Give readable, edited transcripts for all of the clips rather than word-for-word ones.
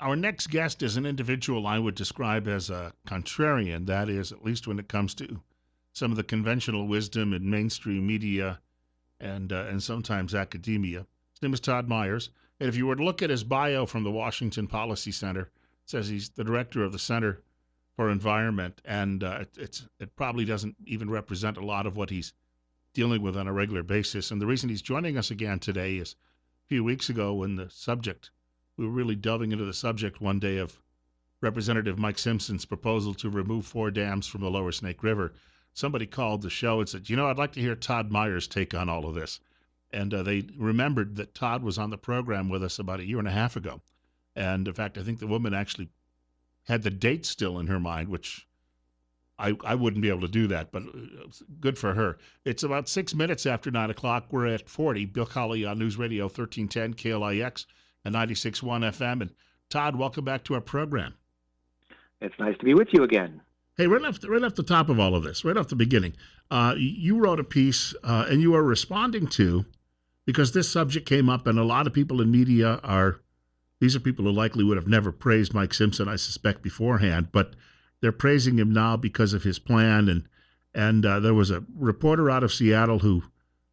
Our next guest is an individual I would describe as a contrarian, that is, at least when it comes to some of the conventional wisdom in mainstream media and sometimes academia. His name is Todd Myers. And if you were to look at his bio from the Washington Policy Center, it says he's the director of the Center for Environment, and it probably doesn't even represent a lot of what he's dealing with on a regular basis. And the reason he's joining us again today is a few weeks ago when we were really delving into the subject one day of Representative Mike Simpson's proposal to remove 4 dams from the lower Snake River. Somebody called the show and said, I'd like to hear Todd Myers' take on all of this. And they remembered that Todd was on the program with us about a year and a half ago. And in fact, I think the woman actually had the date still in her mind, which I wouldn't be able to do that, but good for her. It's about 6 minutes after 9 o'clock. We're at 40. Bill Colley on News Radio 1310 KLIX and 96.1 FM. And Todd, welcome back to our program. It's nice to be with you again. Hey, right off the top of all of this, right off the beginning, you wrote a piece and you are responding to, because this subject came up and a lot of people in media these are people who likely would have never praised Mike Simpson, I suspect, beforehand, but they're praising him now because of his plan. And there was a reporter out of Seattle who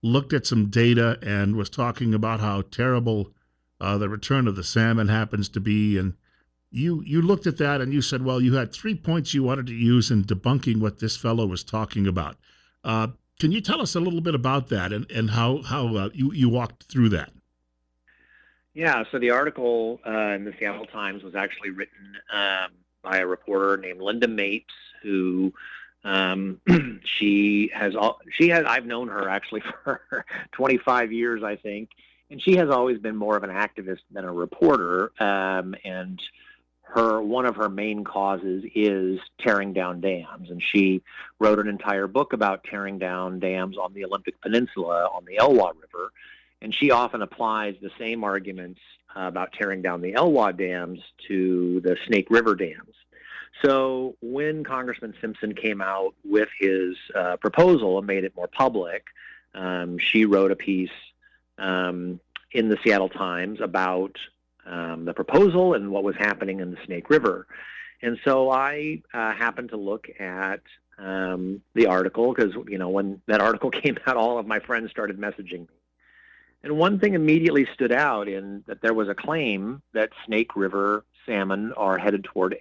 looked at some data and was talking about how terrible the return of the salmon happens to be. And you looked at that and you said, well, you had 3 points you wanted to use in debunking what this fellow was talking about. Can you tell us a little bit about that and how you walked through that? Yeah, so the article in the Seattle Times was actually written by a reporter named Linda Mapes, who I've known her actually for 25 years, I think, and she has always been more of an activist than a reporter, and one of her main causes is tearing down dams, and she wrote an entire book about tearing down dams on the Olympic Peninsula on the Elwha River, and she often applies the same arguments about tearing down the Elwha dams to the Snake River dams. So when Congressman Simpson came out with his proposal and made it more public, she wrote a piece in the Seattle Times about the proposal and what was happening in the Snake River. And so I happened to look at the article because, when that article came out, all of my friends started messaging me. And one thing immediately stood out in that there was a claim that Snake River salmon are headed toward,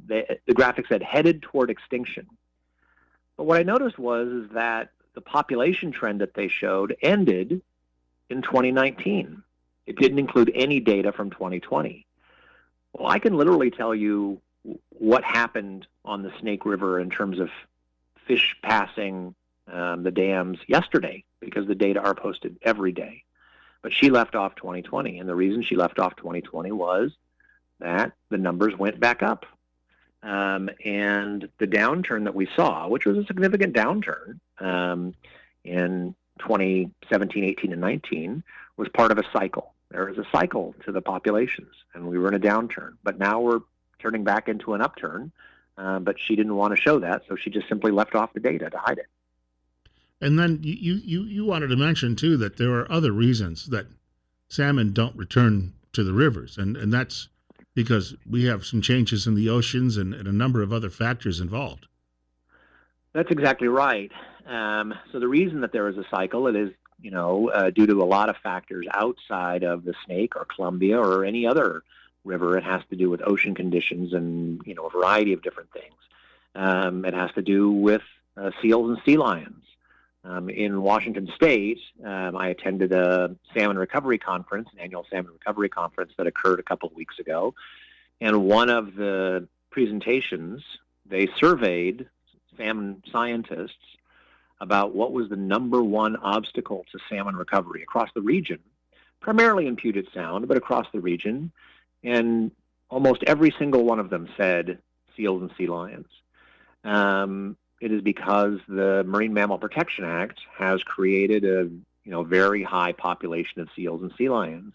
the graphic said headed toward extinction. But what I noticed was that the population trend that they showed ended in 2019. It didn't include any data from 2020. Well, I can literally tell you what happened on the Snake River in terms of fish passing the dams yesterday, because the data are posted every day. But she left off 2020, and the reason she left off 2020 was that the numbers went back up. And the downturn that we saw, which was a significant downturn in 2017, 18, and 19, was part of a cycle. There was a cycle to the populations, and we were in a downturn. But now we're turning back into an upturn, but she didn't want to show that, so she just simply left off the data to hide it. And then you wanted to mention, too, that there are other reasons that salmon don't return to the rivers, and that's because we have some changes in the oceans and a number of other factors involved. That's exactly right. So the reason that there is a cycle, it is, due to a lot of factors outside of the Snake or Columbia or any other river. It has to do with ocean conditions and, a variety of different things. It has to do with seals and sea lions. In Washington State, I attended a salmon recovery conference, an annual salmon recovery conference that occurred a couple of weeks ago. And one of the presentations, they surveyed salmon scientists about what was the number one obstacle to salmon recovery across the region, primarily in Puget Sound, but across the region. And almost every single one of them said seals and sea lions. It is because the Marine Mammal Protection Act has created a very high population of seals and sea lions,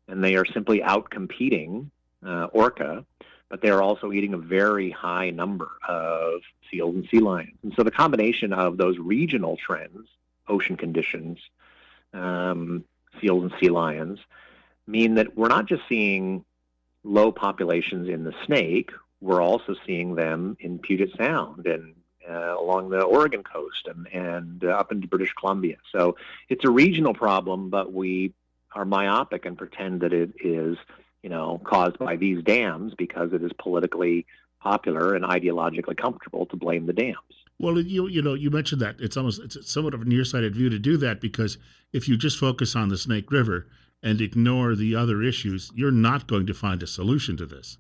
and they are simply out-competing orca, but they are also eating a very high number of seals and sea lions. And so the combination of those regional trends, ocean conditions, seals and sea lions, mean that we're not just seeing low populations in the Snake, we're also seeing them in Puget Sound and along the Oregon coast and up into British Columbia. So it's a regional problem, but we are myopic and pretend that it is, caused by these dams because it is politically popular and ideologically comfortable to blame the dams. Well, you mentioned that it's somewhat of a nearsighted view to do that, because if you just focus on the Snake River and ignore the other issues, you're not going to find a solution to this.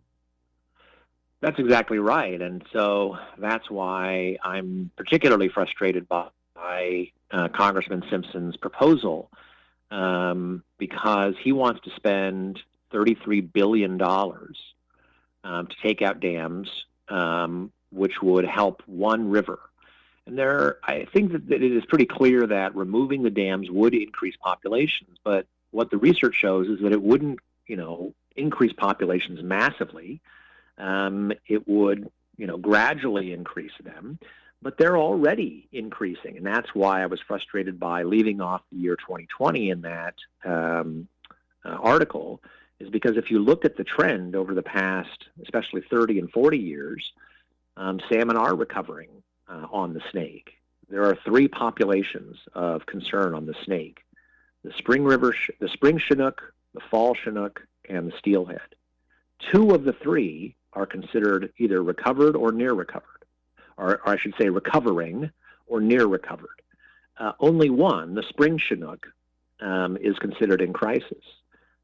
That's exactly right. And so that's why I'm particularly frustrated by Congressman Simpson's proposal, because he wants to spend $33 billion to take out dams, which would help one river. And I think that it is pretty clear that removing the dams would increase populations. But what the research shows is that it wouldn't, increase populations massively. It would, gradually increase them, but they're already increasing. And that's why I was frustrated by leaving off the year 2020 in that article, is because if you look at the trend over the past, especially 30 and 40 years, salmon are recovering on the Snake. There are three populations of concern on the Snake: the the spring Chinook, the fall Chinook, and the steelhead. Two of the three are considered either recovered or near recovered, or I should say recovering or near recovered. Only one, the spring Chinook, is considered in crisis.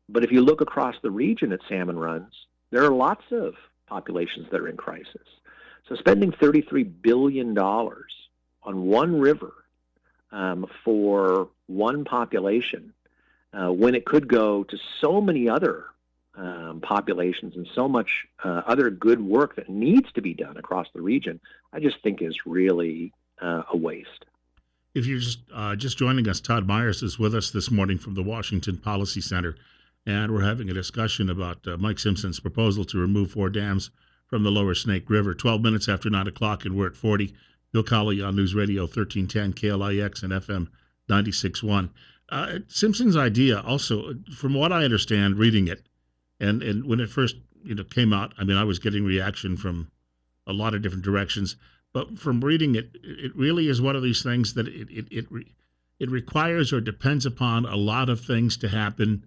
But if you look across the region at salmon runs, there are lots of populations that are in crisis. So spending $33 billion on one river for one population, when it could go to so many other populations and so much other good work that needs to be done across the region, I just think is really a waste. If you're just joining us, Todd Myers is with us this morning from the Washington Policy Center, and we're having a discussion about Mike Simpson's proposal to remove 4 dams from the lower Snake River. 12 minutes after 9 o'clock, and we're at 40. Bill Colley on News Radio 1310, KLIX, and FM 96.1. Simpson's idea also, from what I understand reading it, and when it first came out, I mean, I was getting reaction from a lot of different directions. But from reading it, it really is one of these things that it requires or depends upon a lot of things to happen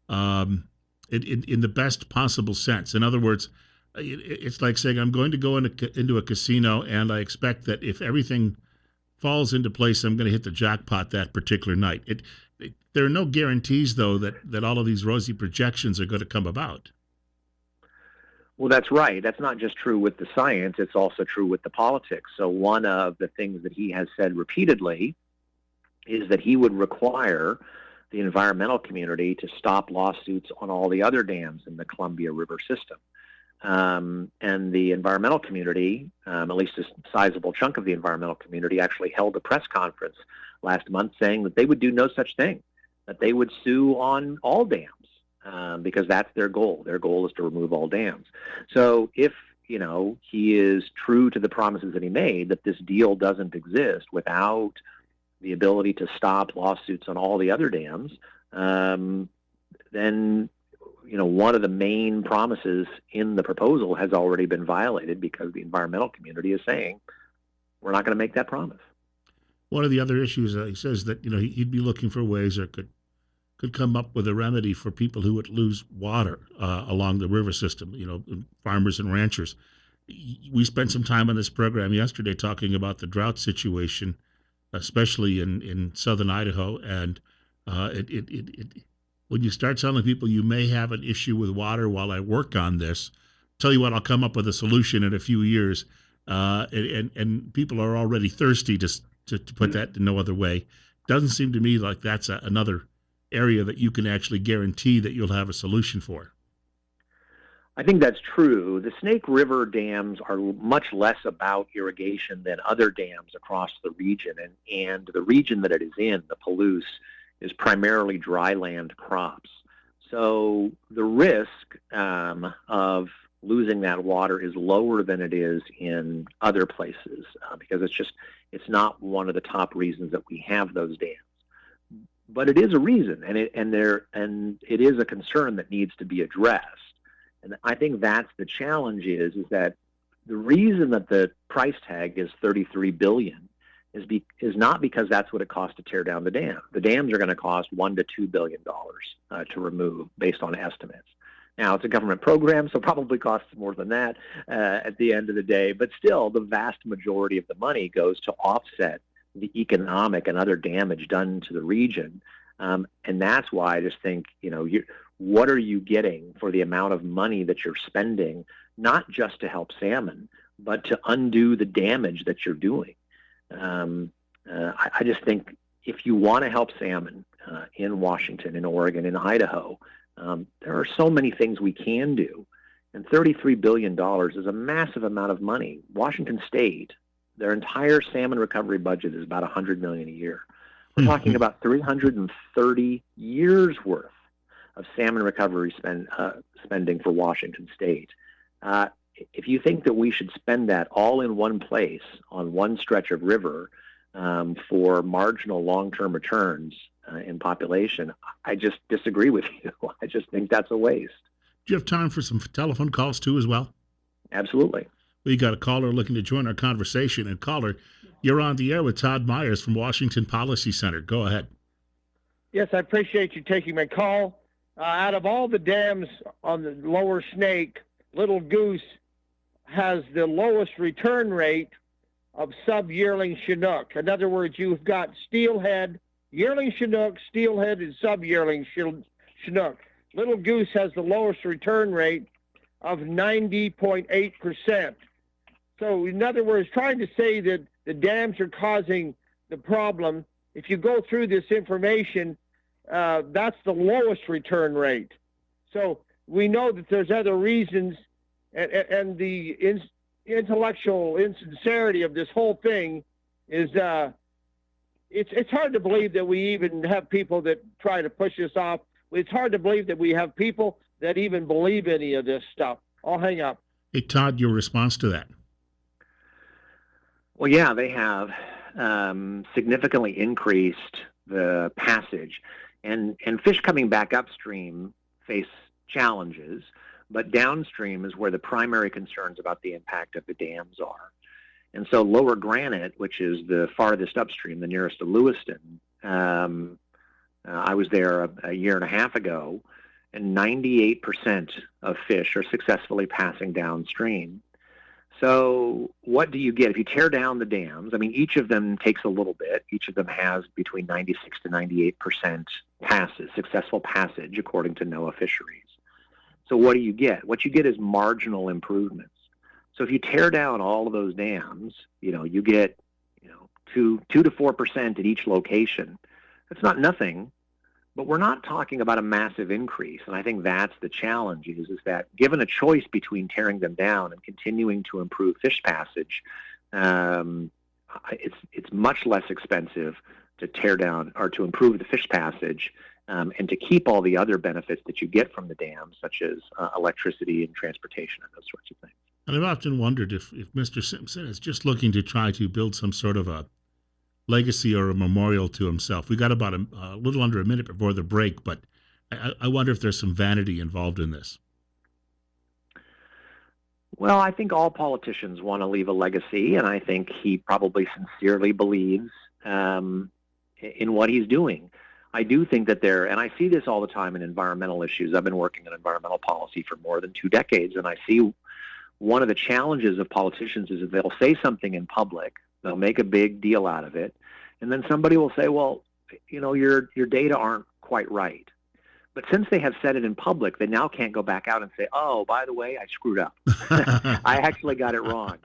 in the best possible sense. In other words, it's like saying I'm going to go into a casino, and I expect that if everything falls into place, I'm going to hit the jackpot that particular night. There are no guarantees, though, that all of these rosy projections are going to come about. Well, that's right. That's not just true with the science. It's also true with the politics. So one of the things that he has said repeatedly is that he would require the environmental community to stop lawsuits on all the other dams in the Columbia River system. And the environmental community, at least a sizable chunk of the environmental community, actually held a press conference last month saying that they would do no such thing, that they would sue on all dams. Because that's their goal. Their goal is to remove all dams. So if, he is true to the promises that he made, that this deal doesn't exist without the ability to stop lawsuits on all the other dams, then, one of the main promises in the proposal has already been violated, because the environmental community is saying, we're not going to make that promise. One of the other issues, he says that, he'd be looking for ways or could come up with a remedy for people who would lose water along the river system, farmers and ranchers. We spent some time on this program yesterday talking about the drought situation, especially in southern Idaho. And when you start telling people you may have an issue with water while I work on this, tell you what, I'll come up with a solution in a few years. And people are already thirsty to put that in no other way. Doesn't seem to me like that's another area that you can actually guarantee that you'll have a solution for. I think that's true. The Snake River dams are much less about irrigation than other dams across the region. And the region that it is in, the Palouse, is primarily dryland crops. So the risk of losing that water is lower than it is in other places, because it's not one of the top reasons that we have those dams. But it is a reason, and it is a concern that needs to be addressed. And I think that's the challenge is that the reason that the price tag is $33 billion is not because that's what it costs to tear down the dam. The dams are going to cost $1 to $2 billion to remove based on estimates. Now, it's a government program, so probably costs more than that at the end of the day. But still, the vast majority of the money goes to offset the economic and other damage done to the region. And that's why I just think, what are you getting for the amount of money that you're spending, not just to help salmon, but to undo the damage that you're doing? I just think if you want to help salmon in Washington, in Oregon, in Idaho, there are so many things we can do. And $33 billion is a massive amount of money. Washington State, their entire salmon recovery budget is about $100 million a year. We're talking about 330 years worth of salmon recovery spending for Washington State. If you think that we should spend that all in one place on one stretch of river for marginal long-term returns in population, I just disagree with you. I just think that's a waste. Do you have time for some telephone calls too as well? Absolutely. We got a caller looking to join our conversation. And caller, you're on the air with Todd Myers from Washington Policy Center. Go ahead. Yes, I appreciate you taking my call. Out of all the dams on the lower Snake, Little Goose has the lowest return rate of sub-yearling Chinook. In other words, you've got steelhead, yearling Chinook, steelhead, and sub-yearling Chinook. Little Goose has the lowest return rate of 90.8%. So in other words, trying to say that the dams are causing the problem, if you go through this information, that's the lowest return rate. So we know that there's other reasons, and the intellectual insincerity of this whole thing is it's hard to believe that we even have people that try to push us off. It's hard to believe that we have people that even believe any of this stuff. I'll hang up. Hey, Todd, your response to that? Well, yeah, they have significantly increased the passage. And fish coming back upstream face challenges, but downstream is where the primary concerns about the impact of the dams are. And so Lower Granite, which is the farthest upstream, the nearest to Lewiston, I was there a year and a half ago, and 98% of fish are successfully passing downstream. So what do you get if you tear down the dams? I mean, each of them takes a little bit. Each of them has between 96 to 98% successful passage, according to NOAA Fisheries. So what do you get? What you get is marginal improvements. So if you tear down all of those dams, you get 2 to 4% at each location. That's not nothing, but we're not talking about a massive increase. And I think that's the challenge is that given a choice between tearing them down and continuing to improve fish passage, it's much less expensive to tear down or to improve the fish passage and to keep all the other benefits that you get from the dams, such as electricity and transportation and those sorts of things. And I've often wondered if Mr. Simpson is just looking to try to build some sort of a legacy or a memorial to himself. We got about a little under a minute before the break, but I wonder if there's some vanity involved in this. Well, I think all politicians want to leave a legacy, and I think he probably sincerely believes in what he's doing. I do think that and I see this all the time in environmental issues. I've been working in environmental policy for more than 2 decades, and I see one of the challenges of politicians is that they'll say something in public, they'll make a big deal out of it, and then somebody will say, well, your data aren't quite right. But since they have said it in public, they now can't go back out and say, oh, by the way, I screwed up. I actually got it wrong.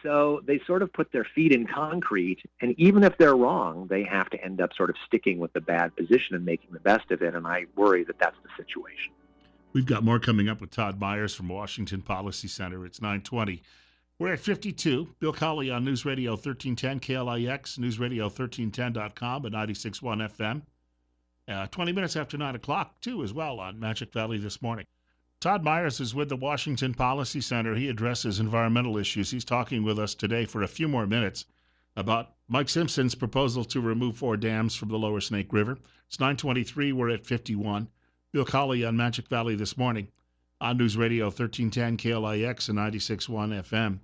So they sort of put their feet in concrete, and even if they're wrong, they have to end up sort of sticking with the bad position and making the best of it, and I worry that that's the situation. We've got more coming up with Todd Myers from Washington Policy Center. It's 9:20. We're at 52. Bill Colley on News Radio 1310 KLIX, newsradio1310.com, and 96.1 FM. 20 minutes after 9 o'clock, too, as well, on Magic Valley this morning. Todd Myers is with the Washington Policy Center. He addresses environmental issues. He's talking with us today for a few more minutes about Mike Simpson's proposal to remove 4 dams from the lower Snake River. It's 9:23. We're at 51. Bill Colley on Magic Valley this morning. on News Radio 1310 KLIX and 96.1 FM.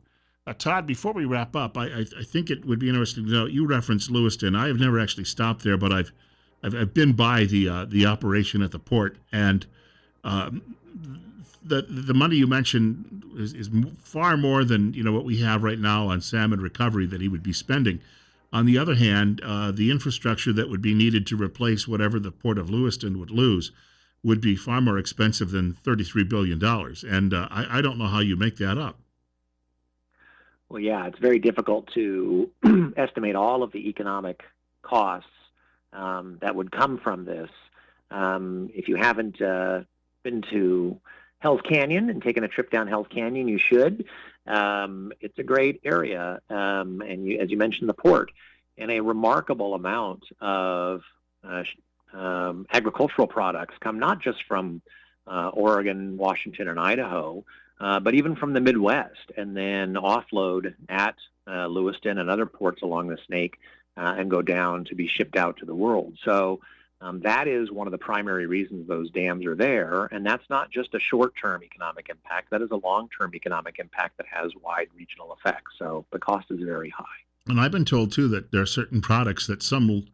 Todd, before we wrap up, I think it would be interesting to know, you referenced Lewiston. I have never actually stopped there, but I've been by the operation at the port, and um, the money you mentioned is far more than what we have right now on salmon recovery that he would be spending. On the other hand, the infrastructure that would be needed to replace whatever the Port of Lewiston would lose would be far more expensive than $33 billion. And I don't know how you make that up. Well, yeah, it's very difficult to estimate all of the economic costs that would come from this. If you haven't been to Hell's Canyon and taken a trip down Hell's Canyon, you should. It's a great area, and as you mentioned, the port, and a remarkable amount of agricultural products come not just from Oregon, Washington, and Idaho, but even from the Midwest, and then offload at Lewiston and other ports along the Snake and go down to be shipped out to the world. So that is one of the primary reasons those dams are there, and that's not just a short-term economic impact. That is a long-term economic impact that has wide regional effects. So the cost is very high. And I've been told, too, that there are certain products that some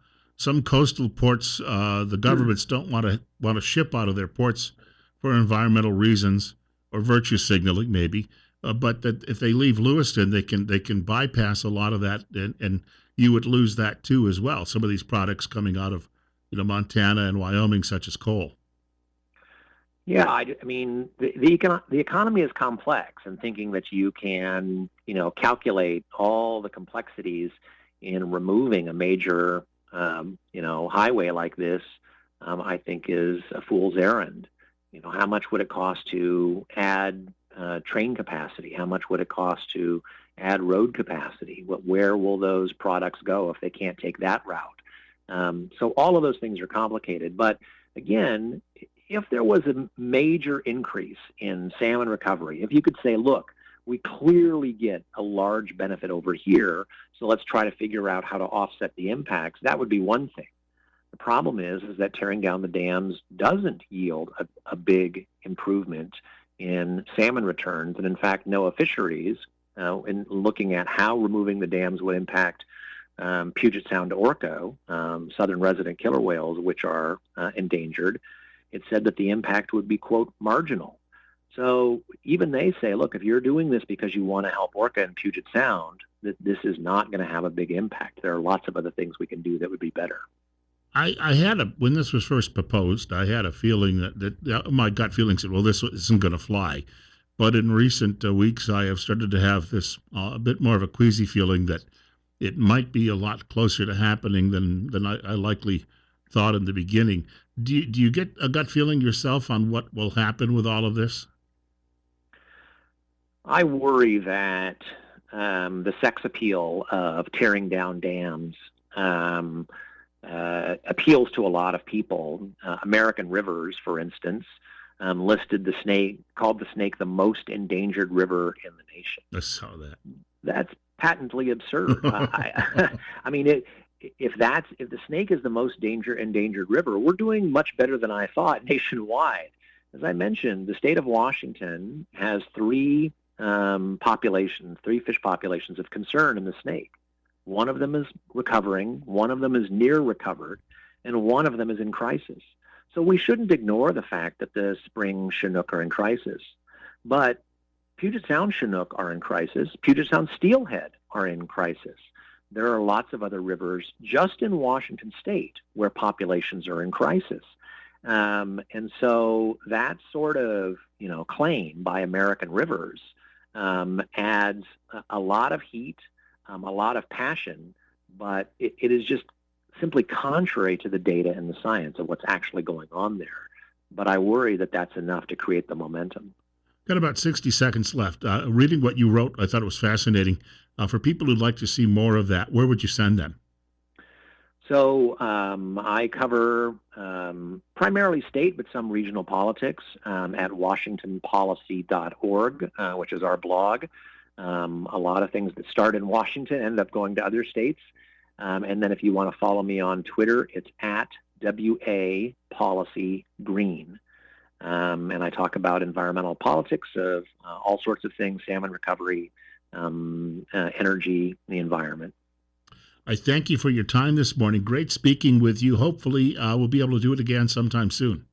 coastal ports, the governments don't want to ship out of their ports for environmental reasons or virtue signaling, maybe. But that if they leave Lewiston, they can bypass a lot of that, and you would lose that too as well. Some of these products coming out of Montana and Wyoming, such as coal. Yeah, I mean, the economy is complex, and thinking that you can, calculate all the complexities in removing a major, highway like this, I think is a fool's errand. How much would it cost to add train capacity? How much would it cost to add road capacity? Where will those products go if they can't take that route? So all of those things are complicated. But again, if there was a major increase in salmon recovery, if you could say, look, we clearly get a large benefit over here, so let's try to figure out how to offset the impacts, that would be one thing. The problem is that tearing down the dams doesn't yield a big improvement in salmon returns. And in fact, NOAA Fisheries, in looking at how removing the dams would impact Puget Sound orca, southern resident killer whales, which are endangered, it said that the impact would be, quote, marginal. So even they say, look, if you're doing this because you want to help orca in Puget Sound, that this is not going to have a big impact. There are lots of other things we can do that would be better. I had when this was first proposed, I had a feeling that my gut feeling said, well, this isn't going to fly. But in recent weeks, I have started to have this a bit more of a queasy feeling that it might be a lot closer to happening than I likely thought in the beginning. Do you get a gut feeling yourself on what will happen with all of this? I worry that the sex appeal of tearing down dams appeals to a lot of people. American Rivers, for instance, called the Snake the most endangered river in the nation. I saw that. That's patently absurd. I mean, if the Snake is the most endangered river, we're doing much better than I thought nationwide. As I mentioned, the state of Washington has three fish populations of concern in the Snake. One of them is recovering, one of them is near recovered, and one of them is in crisis. So we shouldn't ignore the fact that the spring Chinook are in crisis. But Puget Sound Chinook are in crisis. Puget Sound Steelhead are in crisis. There are lots of other rivers just in Washington state where populations are in crisis. And so that sort of, claim by American Rivers adds a lot of heat, a lot of passion, but it is just simply contrary to the data and the science of what's actually going on there. But I worry that that's enough to create the momentum. Got about 60 seconds left. Reading what you wrote, I thought it was fascinating. For people who'd like to see more of that, where would you send them? So I cover primarily state, but some regional politics at washingtonpolicy.org, which is our blog. A lot of things that start in Washington end up going to other states. And then if you want to follow me on Twitter, it's at WA Policy Green. And I talk about environmental politics of all sorts of things, salmon recovery, energy, the environment. I thank you for your time this morning. Great speaking with you. Hopefully, we'll be able to do it again sometime soon.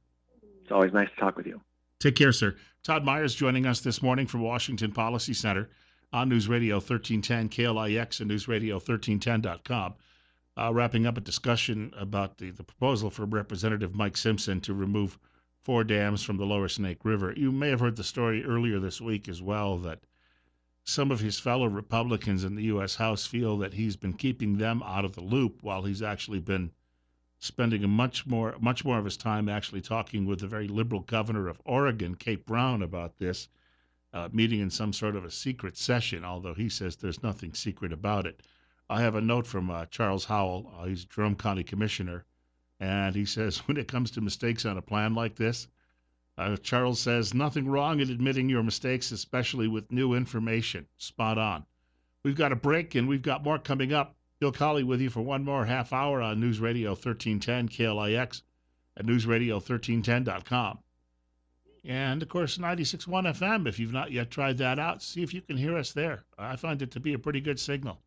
It's always nice to talk with you. Take care, sir. Todd Myers joining us this morning from Washington Policy Center on News Radio 1310 KLIX and News Radio 1310.com. Wrapping up a discussion about the proposal from Representative Mike Simpson to remove 4 dams from the lower Snake River. You may have heard the story earlier this week as well that some of his fellow Republicans in the U.S. House feel that he's been keeping them out of the loop while he's actually been spending much more of his time actually talking with the very liberal governor of Oregon, Kate Brown, about this, meeting in some sort of a secret session, although he says there's nothing secret about it. I have a note from Charles Howell. He's Jerome County Commissioner, and he says when it comes to mistakes on a plan like this, Charles says, nothing wrong in admitting your mistakes, especially with new information. Spot on. We've got a break, and we've got more coming up. Bill Colley with you for one more half hour on News Radio 1310 KLIX at newsradio1310.com. And, of course, 96.1 FM, if you've not yet tried that out. See if you can hear us there. I find it to be a pretty good signal.